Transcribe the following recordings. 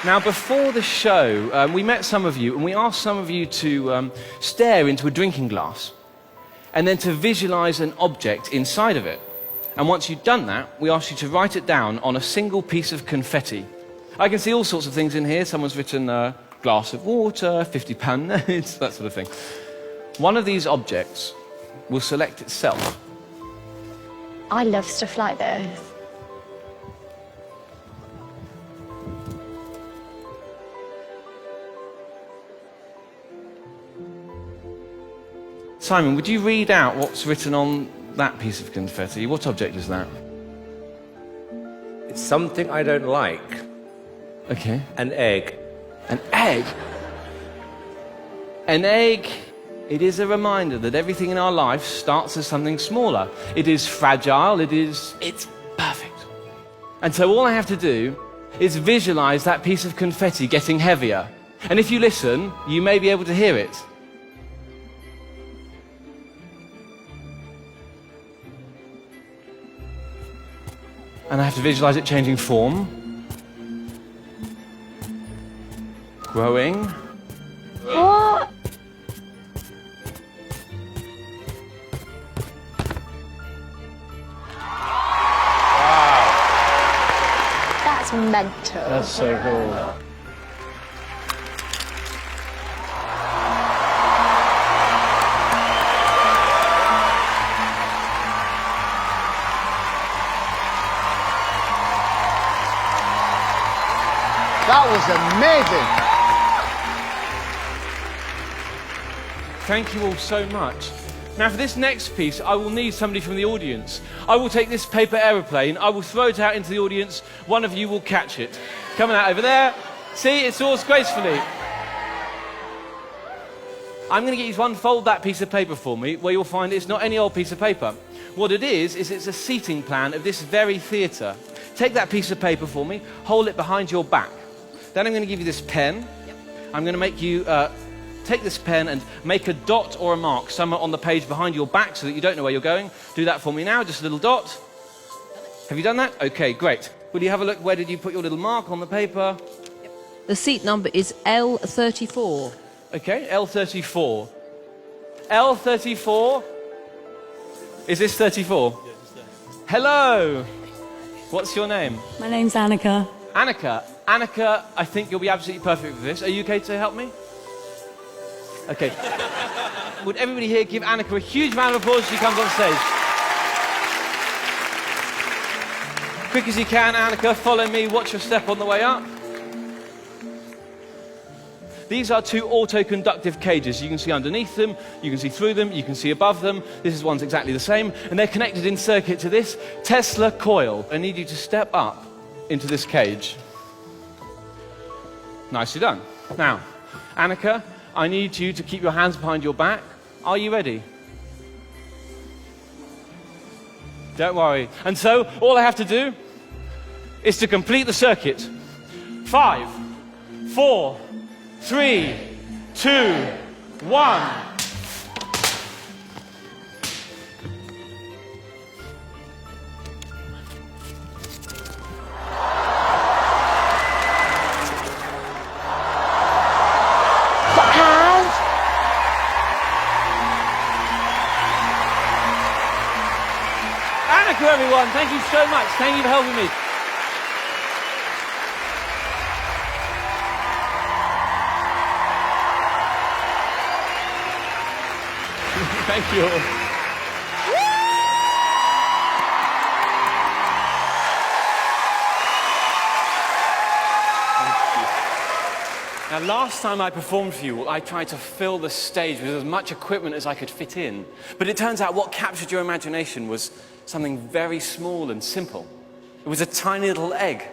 Now, before the show, we met some of you, and we asked some of you to stare into a drinking glass, and then to visualize an object inside of it. And once you'd done that, we asked you to write it down on a single piece of confetti. I can see all sorts of things in here. Someone's written a glass of water, £50 notes, that sort of thing. One of these objects will select itself. I love stuff like this. Simon, would you read out what's written on that piece of confetti? What object is that? It's something I don't like. Okay. An egg. An egg? An egg, it is a reminder that everything in our life starts as something smaller. It is fragile, it's perfect. And so all I have to do is visualize that piece of confetti getting heavier. And if you listen, you may be able to hear it. And I have to visualize it changing form. Growing. What? That's mental. That's so cool. That was amazing. Thank you all so much. Now for this next piece, I will need somebody from the audience. I will take this paper aeroplane, I will throw it out into the audience, one of you will catch it. Coming out over there. See, it's yours gracefully. I'm going to get you to unfold that piece of paper for me, where you'll find it's not any old piece of paper. What it is it's a seating plan of this very theatre. Take that piece of paper for me, hold it behind your back. Then I'm going to give you this pen. I'm going to make you take this pen and make a dot or a mark somewhere on the page behind your back so that you don't know where you're going. Do that for me now, just a little dot. Have you done that? Okay, great. Will you have a look? Where did you put your little mark on the paper? The seat number is L34. Okay, L34. L34. Is this 34? Yes, it's 30. Hello. What's your name? My name's Annika. Annika. Annika, I think you'll be absolutely perfect for this. Are you okay to help me? Okay. Would everybody here give Annika a huge round of applause as she comes on stage? Quick as you can, Annika, follow me, watch your step on the way up. These are two auto-conductive cages. You can see underneath them, you can see through them, you can see above them. This is one's exactly the same, and they're connected in circuit to this Tesla coil. I need you to step up into this cage. Nicely done. Now, Annika, I need you to keep your hands behind your back. Are you ready? Don't worry. And so, all I have to do is to complete the circuit. 5, 4, 3, 2, 1. Annika, everyone, thank you so much. Thank you for helping me. Thank you. Now, last time I performed for you, I tried to fill the stage with as much equipment as I could fit in. But it turns out what captured your imagination was something very small and simple. It was a tiny little egg.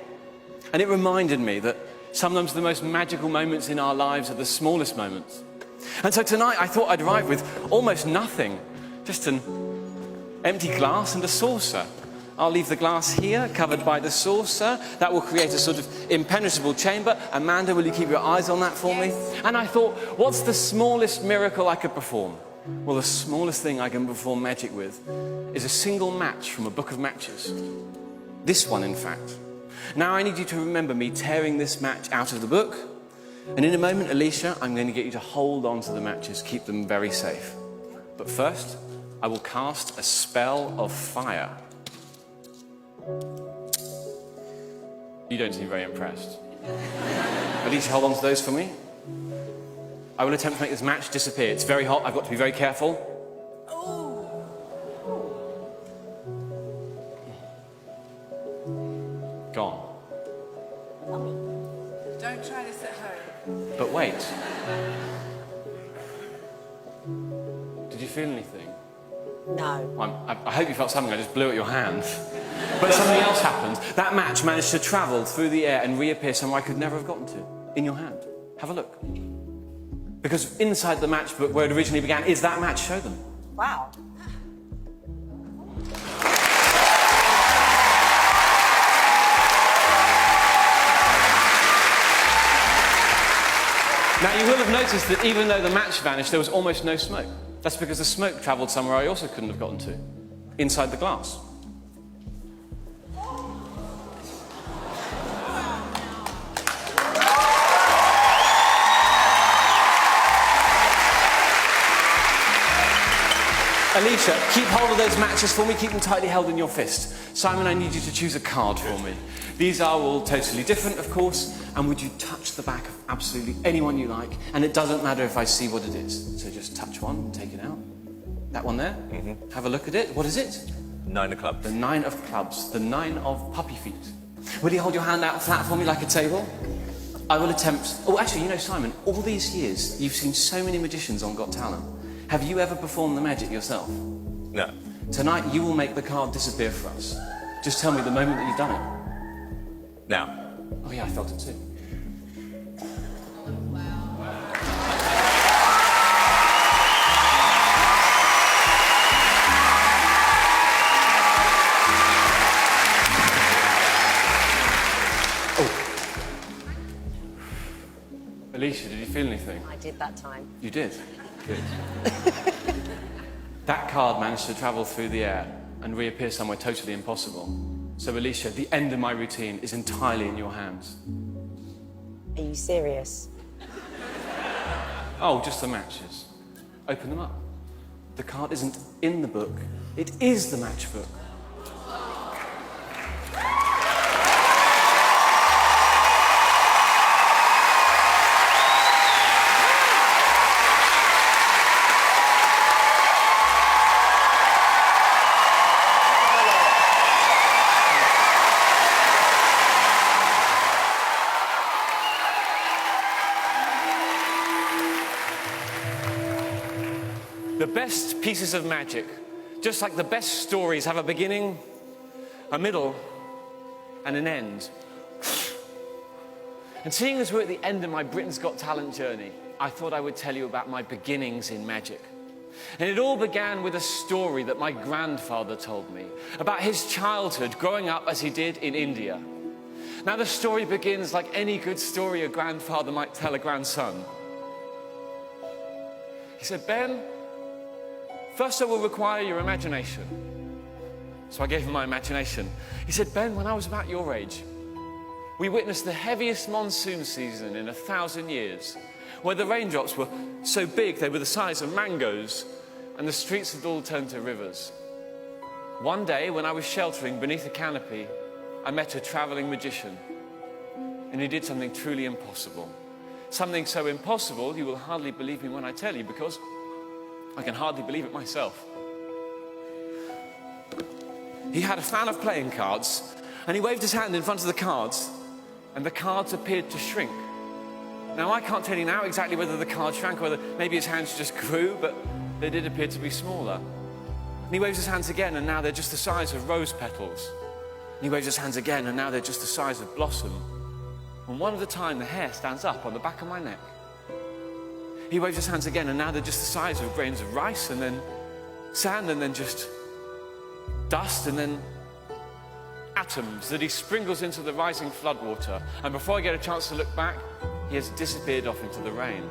And it reminded me that sometimes the most magical moments in our lives are the smallest moments. And so tonight I thought I'd write with almost nothing, just an empty glass and a saucer. I'll leave the glass here, covered by the saucer. That will create a sort of impenetrable chamber. Amanda, will you keep your eyes on that for me? And I thought, what's the smallest miracle I could perform? Well, the smallest thing I can perform magic with is a single match from a book of matches. This one, in fact. Now I need you to remember me tearing this match out of the book. And in a moment, Alicia, I'm going to get you to hold on to the matches, keep them very safe. But first, I will cast a spell of fire. You don't seem very impressed. Alicia, hold on to those for me. I will attempt to make this match disappear. It's very hot, I've got to be very careful. Gone. Don't try this at home. But wait. Did you feel anything? No. I hope you felt something. I just blew at your hand. But something else happened. That match managed to travel through the air and reappear somewhere I could never have gotten to. In your hand. Have a look. Because inside the matchbook where it originally began is that match. Show them. Wow. Now, you will have noticed that even though the match vanished, there was almost no smoke. That's because the smoke travelled somewhere I also couldn't have gotten to. Inside the glass. Alicia, keep hold of those matches for me. Keep them tightly held in your fist. Simon, I need you to choose a card for me. These are all totally different, of course. And would you touch the back of absolutely anyone you like? And it doesn't matter if I see what it is. So just touch one, take it out. That one there? Mm-hmm. Have a look at it. What is it? 9 of clubs. The 9 of clubs. The 9 of puppy feet. Will you hold your hand out flat for me like a table? I will attempt... Oh, actually, you know, Simon, all these years, you've seen so many magicians on Got Talent. Have you ever performed the magic yourself? No. Tonight, you will make the card disappear for us. Just tell me the moment that you've done it. Now. Oh, yeah, I felt it too. Alicia, did you feel anything? I did that time. You did? Good. That card managed to travel through the air and reappear somewhere totally impossible. So, Alicia, the end of my routine is entirely in your hands. Are you serious? Oh, just the matches. Open them up. The card isn't in the book. It is the matchbook. The best pieces of magic, just like the best stories, have a beginning, a middle, and an end. And seeing as we're at the end of my Britain's Got Talent journey, I thought I would tell you about my beginnings in magic. And it all began with a story that my grandfather told me about his childhood growing up as he did in India. Now, the story begins like any good story a grandfather might tell a grandson. He said, "Ben, first I will require your imagination." So I gave him my imagination. He said, "Ben, when I was about your age, we witnessed the heaviest monsoon season in 1,000 years, where the raindrops were so big they were the size of mangoes, and the streets had all turned to rivers. One day, when I was sheltering beneath a canopy, I met a traveling magician, and he did something truly impossible. Something so impossible you will hardly believe me when I tell you, because I can hardly believe it myself. He had a fan of playing cards, and he waved his hand in front of the cards, and the cards appeared to shrink. Now, I can't tell you now exactly whether the cards shrank, or whether maybe his hands just grew, but they did appear to be smaller. And he waves his hands again, and now they're just the size of rose petals. And he waves his hands again, and now they're just the size of blossom. And one at a time, the hair stands up on the back of my neck. He waves his hands again, and now they're just the size of grains of rice, and then sand, and then just dust, and then atoms that he sprinkles into the rising floodwater. And before I get a chance to look back, he has disappeared off into the rain.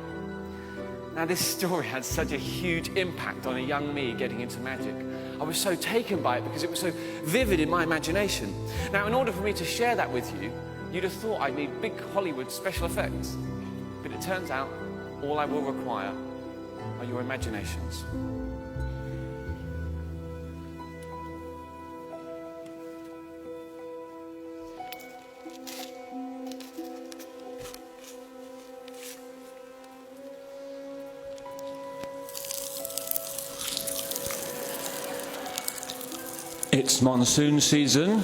Now, this story had such a huge impact on a young me getting into magic. I was so taken by it because it was so vivid in my imagination. Now, in order for me to share that with you, you'd have thought I'd need big Hollywood special effects. But it turns out all I will require are your imaginations. It's monsoon season.